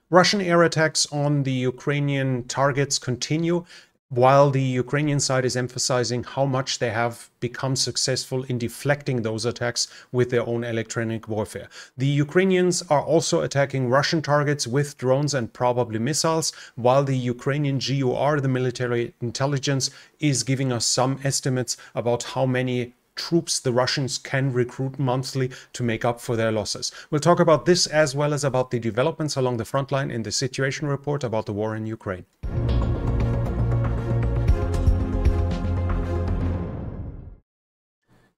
Russian air attacks on the Ukrainian targets continue, while the Ukrainian side is emphasizing how much they have become successful in deflecting those attacks with their own electronic warfare. The Ukrainians are also attacking Russian targets with drones and probably missiles, while the Ukrainian GUR, the military intelligence, is giving us some estimates about how many troops the Russians can recruit monthly to make up for their losses. We'll talk about this as well as about the developments along the front line in the situation report about the war in Ukraine.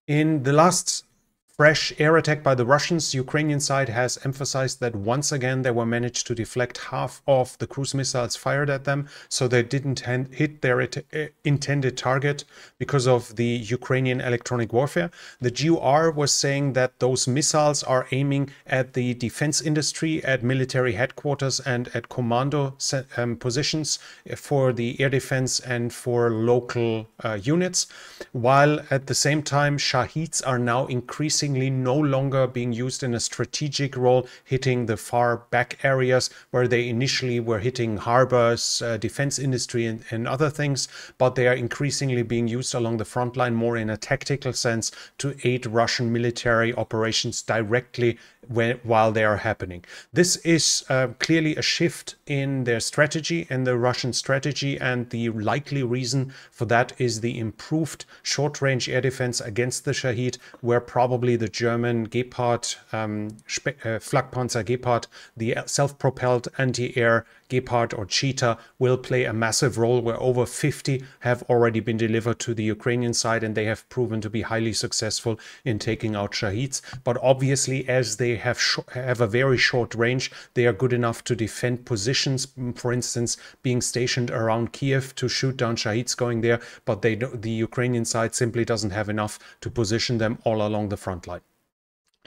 In the last fresh air attack by the Russians, Ukrainian side has emphasized that once again they were managed to deflect half of the cruise missiles fired at them, so they didn't hit their intended target because of the Ukrainian electronic warfare. The GUR was saying that those missiles are aiming at the defense industry, at military headquarters and at commando positions for the air defense and for local units, while at the same time Shaheeds are now increasingly no longer being used in a strategic role, hitting the far back areas where they initially were hitting harbors, defense industry and other things, but they are increasingly being used along the front line more in a tactical sense to aid Russian military operations directly while they are happening. This is clearly a shift in their strategy, in the Russian strategy, and the likely reason for that is the improved short-range air defense against the Shahed, where probably the German Gepard, Flakpanzer Gepard, the self-propelled anti-air Gepard or Cheetah will play a massive role, where over 50 have already been delivered to the Ukrainian side, and they have proven to be highly successful in taking out Shaheeds. But obviously, as they have a very short range, they are good enough to defend positions, for instance, being stationed around Kiev to shoot down Shaheeds going there, but the Ukrainian side simply doesn't have enough to position them all along the front line.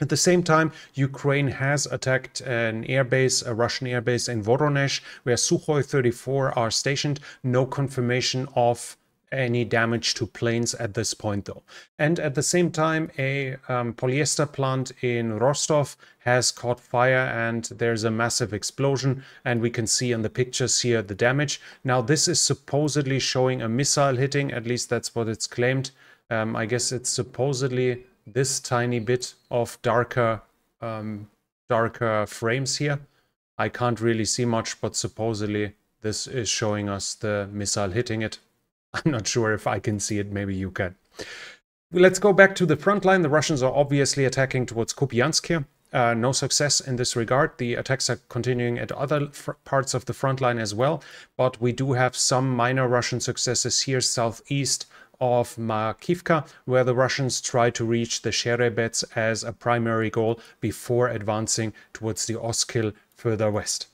At the same time, Ukraine has attacked an airbase, a Russian airbase in Voronezh, where Sukhoi 34 are stationed. No confirmation of any damage to planes at this point, though. And at the same time, a polyester plant in Rostov has caught fire, and there's a massive explosion, and we can see in the pictures here the damage. Now, this is supposedly showing a missile hitting, at least that's what it's claimed. I guess it's supposedly this tiny bit of darker frames here. I can't really see much, but supposedly this is showing us the missile hitting it. I'm not sure if I can see it, maybe you can. Let's go back to the front line. The Russians are obviously attacking towards Kupiansk here. No success in this regard. The attacks are continuing at other parts of the front line as well, but we do have some minor Russian successes here southeast of Makivka, where the Russians try to reach the Sherebets as a primary goal before advancing towards the Oskil further west.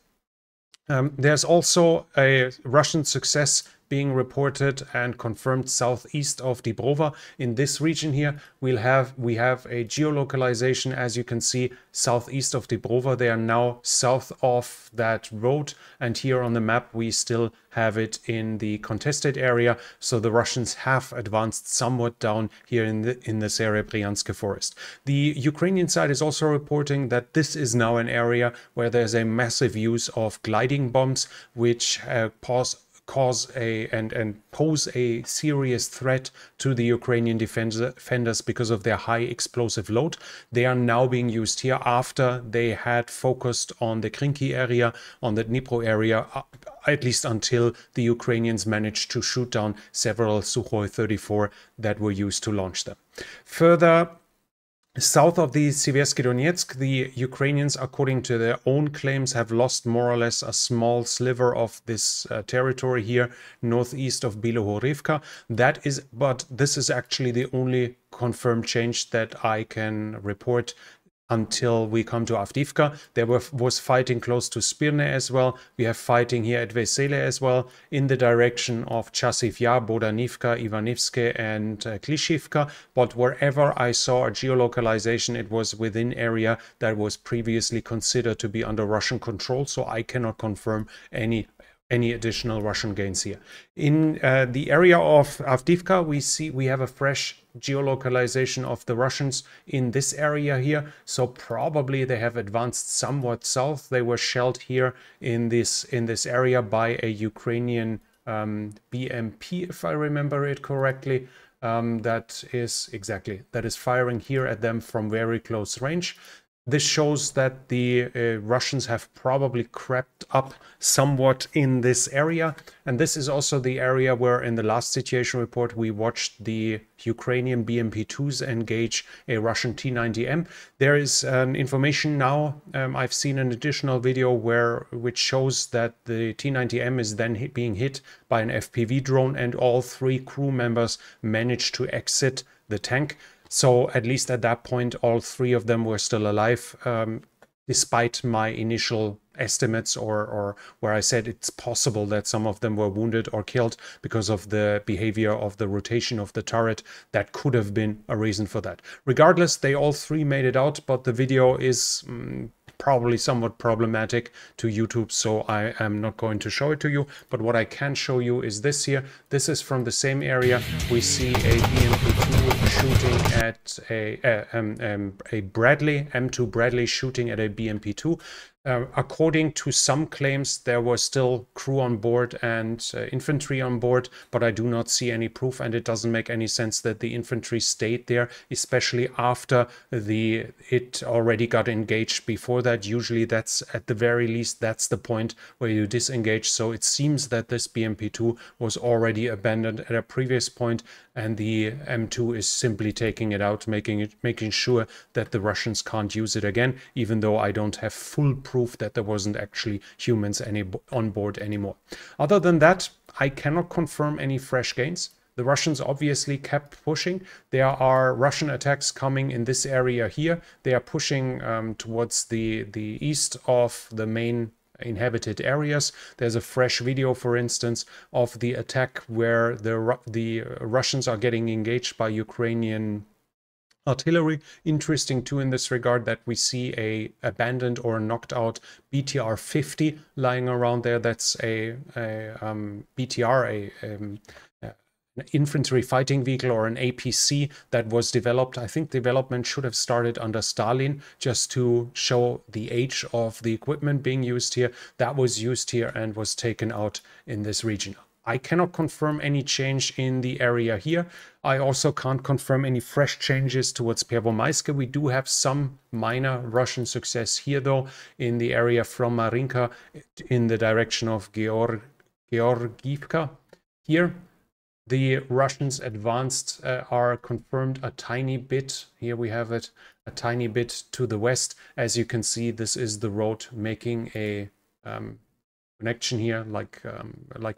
There's also a Russian success being reported and confirmed southeast of Dibrova. In this region here, we have a geolocalization, as you can see, southeast of Dibrova. They are now south of that road, and here on the map we still have it in the contested area. So the Russians have advanced somewhat down here in the Serebryansk forest. The Ukrainian side is also reporting that this is now an area where there's a massive use of gliding bombs, which pose a serious threat to the Ukrainian defenders because of their high explosive load. They are now being used here after they had focused on the Krinky area, on the Dnipro area, at least until the Ukrainians managed to shoot down several Sukhoi 34 that were used to launch them. Further south of the Siversky Donetsk, the Ukrainians, according to their own claims, have lost more or less a small sliver of this territory here, northeast of Bilohorivka. But this is actually the only confirmed change that I can report until we come to Avdiivka. There was fighting close to Spirne as well. We have fighting here at Vesele as well, in the direction of Chasiv Yar, Bodanivka, Ivanivske and Klishivka. But wherever I saw a geolocalization, it was within area that was previously considered to be under Russian control. So I cannot confirm any any additional Russian gains here. In the area of Avdiivka, we have a fresh geolocalization of the Russians in this area here. So probably they have advanced somewhat south. They were shelled here in this area by a Ukrainian BMP, if I remember it correctly. That is firing here at them from very close range. This shows that the Russians have probably crept up somewhat in this area. And this is also the area where in the last situation report we watched the Ukrainian BMP-2s engage a Russian T-90M. There is information now, I've seen an additional video which shows that the T-90M is then being hit by an FPV drone and all 3 crew members managed to exit the tank. So at least at that point, all 3 of them were still alive, despite my initial estimates or where I said it's possible that some of them were wounded or killed because of the behavior of the rotation of the turret. That could have been a reason for that. Regardless, they all 3 made it out, but the video is probably somewhat problematic to YouTube, so I am not going to show it to you. But what I can show you is this here. This is from the same area. We see a BMP-2 shooting at a Bradley, M2 Bradley shooting at a BMP-2. According to some claims, there was still crew on board and infantry on board, but I do not see any proof, and it doesn't make any sense that the infantry stayed there, especially after it already got engaged before that. Usually that's at the very least, that's the point where you disengage. So it seems that this BMP-2 was already abandoned at a previous point, and the M2 is simply taking it out, making sure that the Russians can't use it again, even though I don't have full proof that there wasn't actually humans on board anymore. Other than that, I cannot confirm any fresh gains. The Russians obviously kept pushing. There are Russian attacks coming in this area here. They are pushing towards the east of the main inhabited areas. There's a fresh video, for instance, of the attack where the Russians are getting engaged by Ukrainian artillery. Interesting too in this regard that we see a abandoned or knocked out BTR-50 lying around there. That's a BTR, an infantry fighting vehicle, or an APC that was developed. I think development should have started under Stalin, just to show the age of the equipment being used here. That was used here and was taken out in this region. I cannot confirm any change in the area here. I also can't confirm any fresh changes towards Pervomaiske. We do have some minor Russian success here, though, in the area from Marinka in the direction of Georgiivka. Here, the Russians advanced are confirmed a tiny bit. Here we have it, a tiny bit to the west. As you can see, this is the road making a connection here, like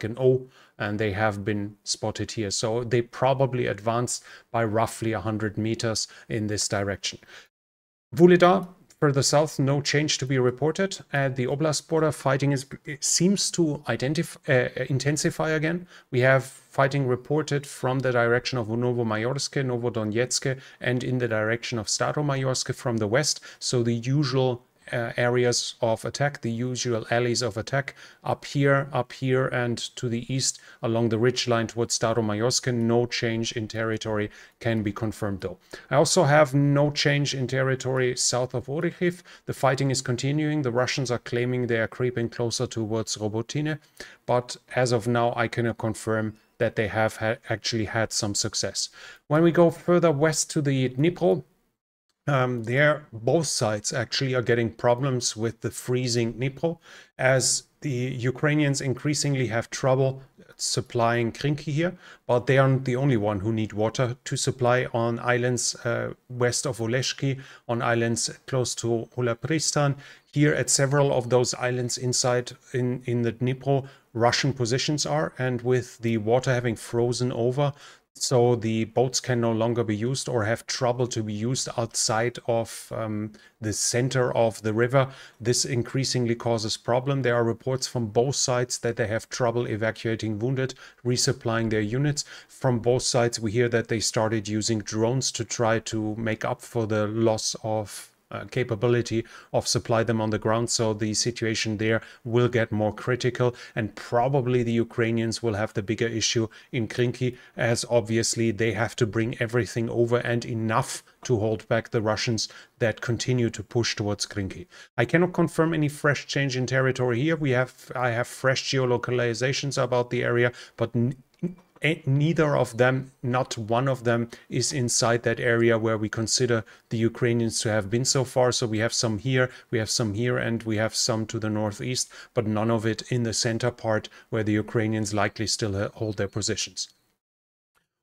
an O, and they have been spotted here. So they probably advanced by roughly 100 meters in this direction. Vuhledar, further south, no change to be reported. At the oblast border, fighting seems to intensify again. We have fighting reported from the direction of Novomayorsk, Novodonetsk, and in the direction of Staromayorsk from the west. So the usual areas of attack, the usual alleys of attack, up here, and to the east along the ridge line towards Staromayorsk. No change in territory can be confirmed, though. I also have no change in territory south of Orikhiv. The fighting is continuing. The Russians are claiming they are creeping closer towards Robotine, but as of now I cannot confirm that they have actually had some success. When we go further west to the Dnipro, there both sides actually are getting problems with the freezing Dnipro, as the Ukrainians increasingly have trouble supplying Krinky here, but they aren't the only one who need water to supply on islands west of Oleshki, on islands close to Holapristan. Here at several of those islands inside in the Dnipro, Russian positions are, and with the water having frozen over, so the boats can no longer be used or have trouble to be used outside of the center of the river. This increasingly causes problem. There are reports from both sides that they have trouble evacuating wounded, resupplying their units. From both sides we hear that they started using drones to try to make up for the loss of capability of supply them on the ground. So the situation there will get more critical, and probably the Ukrainians will have the bigger issue in Krinky, as obviously they have to bring everything over and enough to hold back the Russians that continue to push towards Krinky. I cannot confirm any fresh change in territory here. I have fresh geolocalizations about the area, but neither of them, not one of them, is inside that area where we consider the Ukrainians to have been so far. So we have some here, we have some here, and we have some to the northeast, but none of it in the center part where the Ukrainians likely still hold their positions.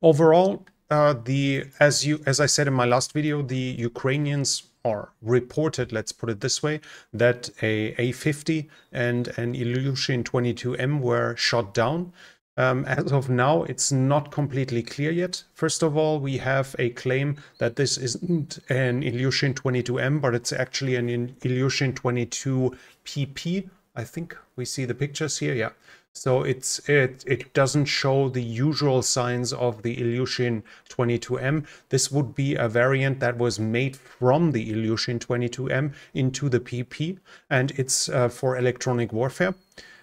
Overall, as I said in my last video, the Ukrainians are reported, let's put it this way, that a A50 and an Ilyushin 22M were shot down. As of now, it's not completely clear yet. First of all, we have a claim that this isn't an Ilyushin 22M, but it's actually an Ilyushin 22 PP. I think we see the pictures here, yeah. So it doesn't show the usual signs of the Ilyushin 22M. This would be a variant that was made from the Ilyushin 22M into the PP, and it's for electronic warfare.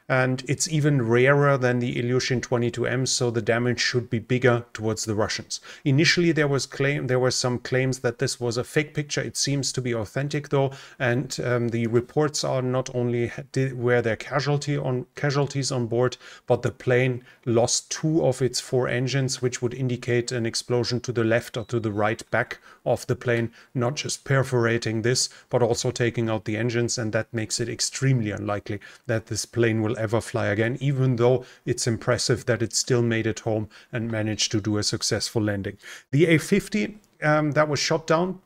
And it's even rarer than the Ilyushin 22M, so the damage should be bigger towards the Russians. Initially, there were some claims that this was a fake picture. It seems to be authentic, though, and the reports are not only were there casualties on board, but the plane lost 2 of its 4 engines, which would indicate an explosion to the left or to the right back of the plane, not just perforating this, but also taking out the engines, and that makes it extremely unlikely that this plane will ever fly again, even though it's impressive that it still made it home and managed to do a successful landing. The A50 that was shot down,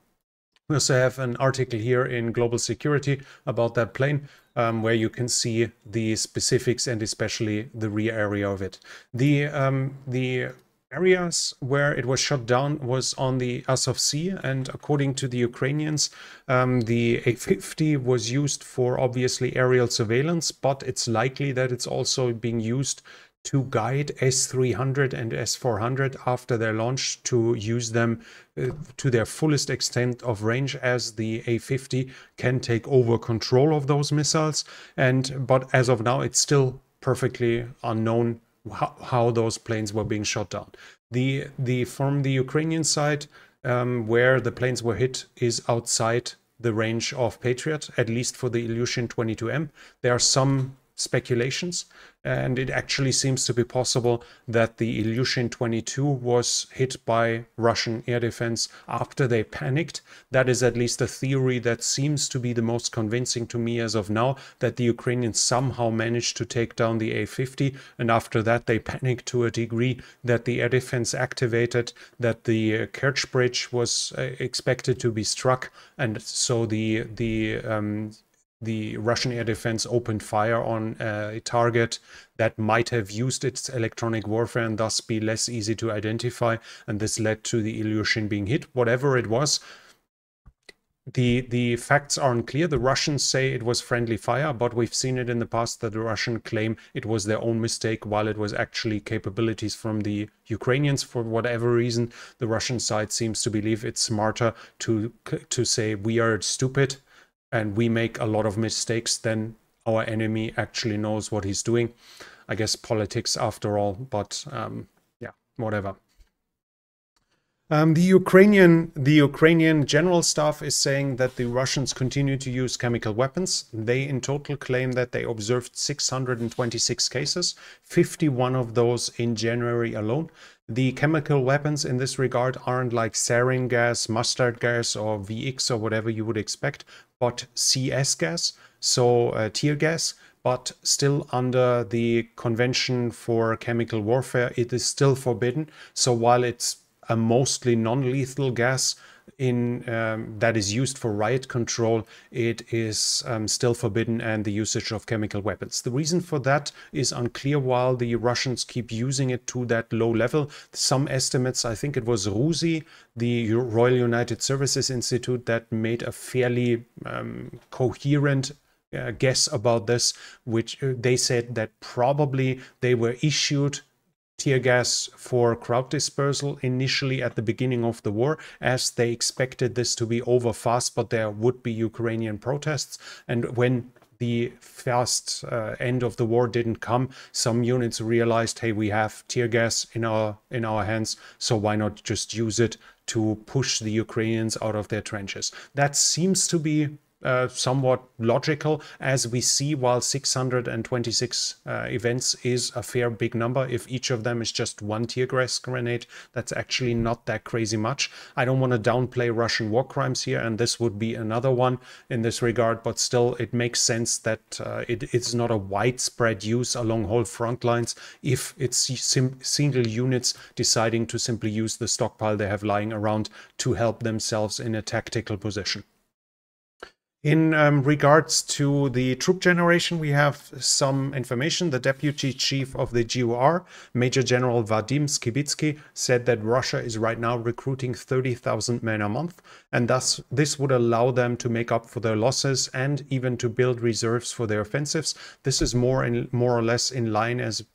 we also have an article here in Global Security about that plane, where you can see the specifics and especially the rear area of it. The areas where it was shot down was on the Azov Sea, and according to the Ukrainians, the A50 was used for obviously aerial surveillance, but it's likely that it's also being used to guide S-300 and S-400 after their launch, to use them to their fullest extent of range, as the A50 can take over control of those missiles. But as of now, it's still perfectly unknown how those planes were being shot down. From the Ukrainian side, where the planes were hit is outside the range of Patriot, at least for the Ilyushin 22M. There are some speculations, and it actually seems to be possible that the Ilyushin 22 was hit by Russian air defense after they panicked. That is at least a theory that seems to be the most convincing to me as of now, that the Ukrainians somehow managed to take down the A50, and after that they panicked to a degree that the air defense activated, that the Kerch bridge was expected to be struck, and so the Russian air defense opened fire on a target that might have used its electronic warfare and thus be less easy to identify, and this led to the Ilyushin being hit. Whatever it was, the facts aren't clear. The Russians say it was friendly fire, but we've seen it in the past that the Russians claim it was their own mistake, while it was actually capabilities from the Ukrainians. For whatever reason, the Russian side seems to believe it's smarter to say we are stupid and we make a lot of mistakes than our enemy actually knows what he's doing. I guess politics after all, but yeah, whatever. The Ukrainian general staff is saying that the Russians continue to use chemical weapons. They in total claim that they observed 626 cases, 51 of those in January alone. The chemical weapons in this regard aren't like sarin gas, mustard gas, or VX or whatever you would expect, but CS gas, so tear gas, but still under the Convention for Chemical Warfare, it is still forbidden. So while it's a mostly non-lethal gas that is used for riot control, it is still forbidden, and the usage of chemical weapons. The reason for that is unclear, while the Russians keep using it to that low level. Some estimates, I think it was RUSI, the Royal United Services Institute, that made a fairly coherent guess about this, which they said that probably they were issued tear gas for crowd dispersal initially at the beginning of the war, as they expected this to be over fast, but there would be Ukrainian protests. And when the fast end of the war didn't come, some units realized, hey, we have tear gas in our hands, so why not just use it to push the Ukrainians out of their trenches? That seems to be somewhat logical, as we see, while 626 events is a fair big number. If each of them is just one tear gas grenade, that's actually not that crazy much. I don't want to downplay Russian war crimes here, and this would be another one in this regard, but still it makes sense that it's not a widespread use along whole front lines if it's single units deciding to simply use the stockpile they have lying around to help themselves in a tactical position. In regards to the troop generation, we have some information. The deputy chief of the GOR, Major General Vadim Skibitsky, said that Russia is right now recruiting 30,000 men a month, and thus this would allow them to make up for their losses and even to build reserves for their offensives. This is more or less in line as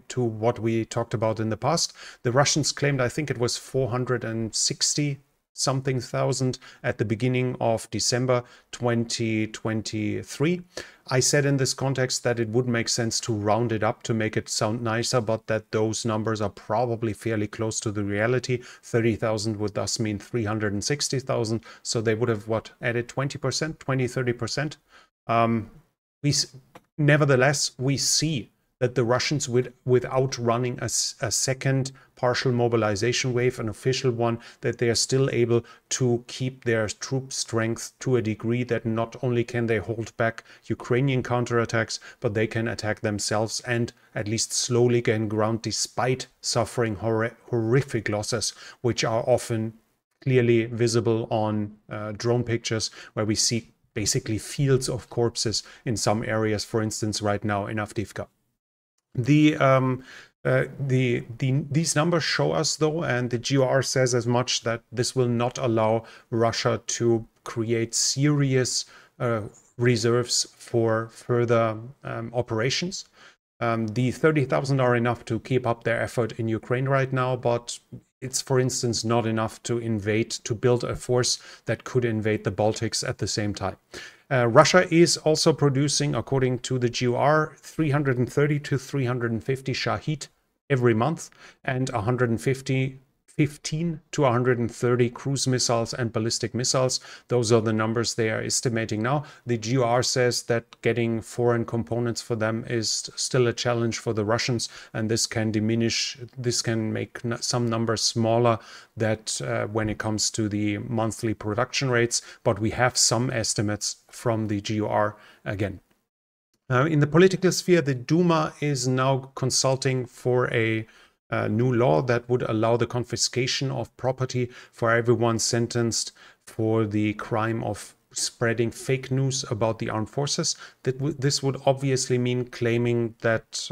to what we talked about in the past. The Russians claimed, I think it was 460 something thousand at the beginning of December 2023. I said in this context that it would make sense to round it up to make it sound nicer, but that those numbers are probably fairly close to the reality. 30,000 would thus mean 360,000. So they would have, what, added 20%, 20-30%. Nevertheless, we see that the Russians, without running a second partial mobilization wave, an official one, that they are still able to keep their troop strength to a degree that not only can they hold back Ukrainian counterattacks, but they can attack themselves and at least slowly gain ground despite suffering horrific losses, which are often clearly visible on drone pictures, where we see basically fields of corpses in some areas, for instance, right now in Avdiivka. These numbers show us, though, and the GOR says as much, that this will not allow Russia to create serious reserves for further operations. The 30,000 are enough to keep up their effort in Ukraine right now, but it's, for instance, not enough to build a force that could invade the Baltics at the same time. Russia is also producing, according to the GOR, 330 to 350 Shahed every month, and 15 to 130 cruise missiles and ballistic missiles. Those are the numbers they are estimating now. The GOR says that getting foreign components for them is still a challenge for the Russians, and this can make some numbers smaller that when it comes to the monthly production rates, but we have some estimates from the GOR again. In the political sphere, the Duma is now consulting for a new law that would allow the confiscation of property for everyone sentenced for the crime of spreading fake news about the armed forces. This would obviously mean claiming that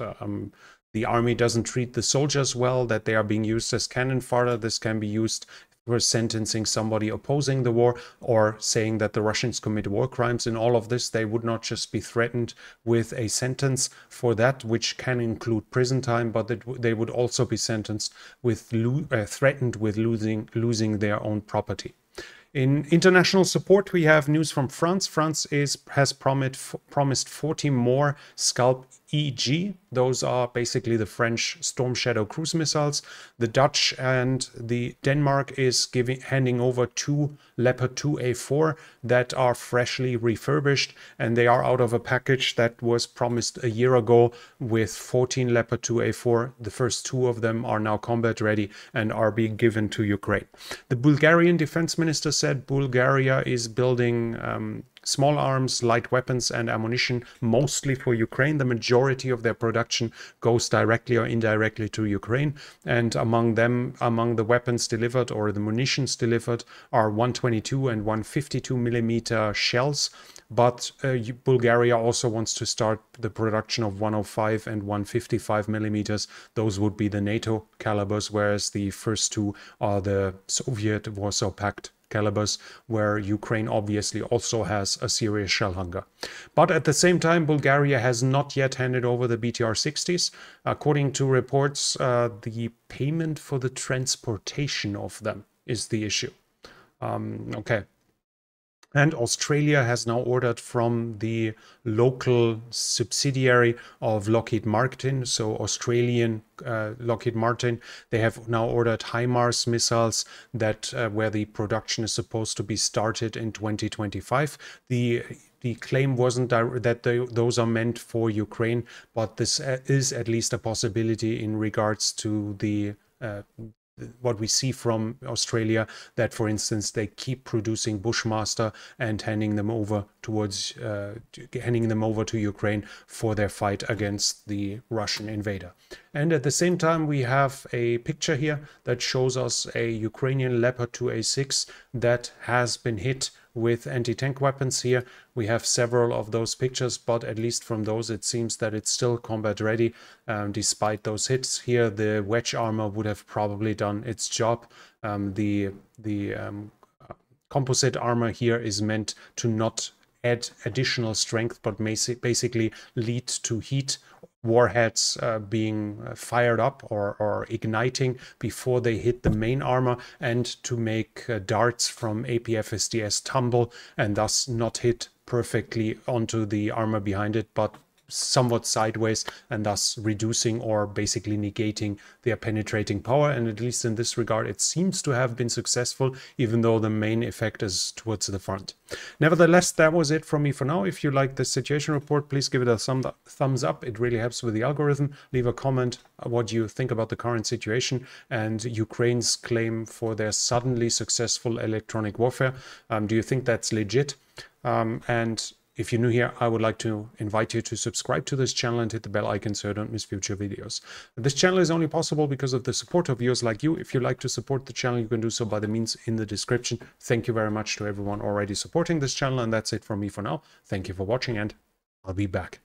the army doesn't treat the soldiers well, that they are being used as cannon fodder. This can be used for sentencing somebody opposing the war, or saying that the Russians commit war crimes. In all of this, they would not just be threatened with a sentence for that, which can include prison time, but they would also be sentenced with threatened with losing their own property. In international support, we have news from France. France has promised 40 more Scalp EG. Those are basically the French Storm Shadow cruise missiles. The Dutch and the Denmark is handing over 2 Leopard 2A4 that are freshly refurbished, and they are out of a package that was promised a year ago with 14 Leopard 2A4. The first 2 of them are now combat ready and are being given to Ukraine. The Bulgarian defense minister said Bulgaria is building small arms, light weapons and ammunition, mostly for Ukraine. The majority of their production goes directly or indirectly to Ukraine. And among the weapons delivered or the munitions delivered are 122 and 152 millimeter shells. But Bulgaria also wants to start the production of 105 and 155 millimeters. Those would be the NATO calibers, whereas the first 2 are the Soviet Warsaw Pact calibers, where Ukraine obviously also has a serious shell hunger. But at the same time, Bulgaria has not yet handed over the BTR-60s. According to reports, the payment for the transportation of them is the issue. Okay. And Australia has now ordered from the local subsidiary of Lockheed Martin, so Australian Lockheed Martin, they have now ordered HIMARS missiles that where the production is supposed to be started in 2025. The claim wasn't that those are meant for Ukraine, but this is at least a possibility in regards to the what we see from Australia, that for instance they keep producing Bushmaster and handing them over towards to Ukraine for their fight against the Russian invader. And at the same time, we have a picture here that shows us a Ukrainian Leopard 2A6 that has been hit with anti-tank weapons. Here we have several of those pictures, but at least from those it seems that it's still combat ready despite those hits. Here the wedge armor would have probably done its job. The composite armor here is meant to not add additional strength, but basically lead to heat warheads being fired up or igniting before they hit the main armor, and to make darts from APFSDS tumble and thus not hit perfectly onto the armor behind it, but somewhat sideways, and thus reducing or basically negating their penetrating power. And at least in this regard it seems to have been successful, even though the main effect is towards the front. Nevertheless, that was it from me for now. If you like this situation report, please give it a thumbs up. It really helps with the algorithm. Leave a comment what you think about the current situation and Ukraine's claim for their suddenly successful electronic warfare. Do you think that's legit? And if you're new here, I would like to invite you to subscribe to this channel and hit the bell icon so you don't miss future videos. This channel is only possible because of the support of viewers like you. If you'd like to support the channel, you can do so by the means in the description. Thank you very much to everyone already supporting this channel, and that's it from me for now. Thank you for watching, and I'll be back.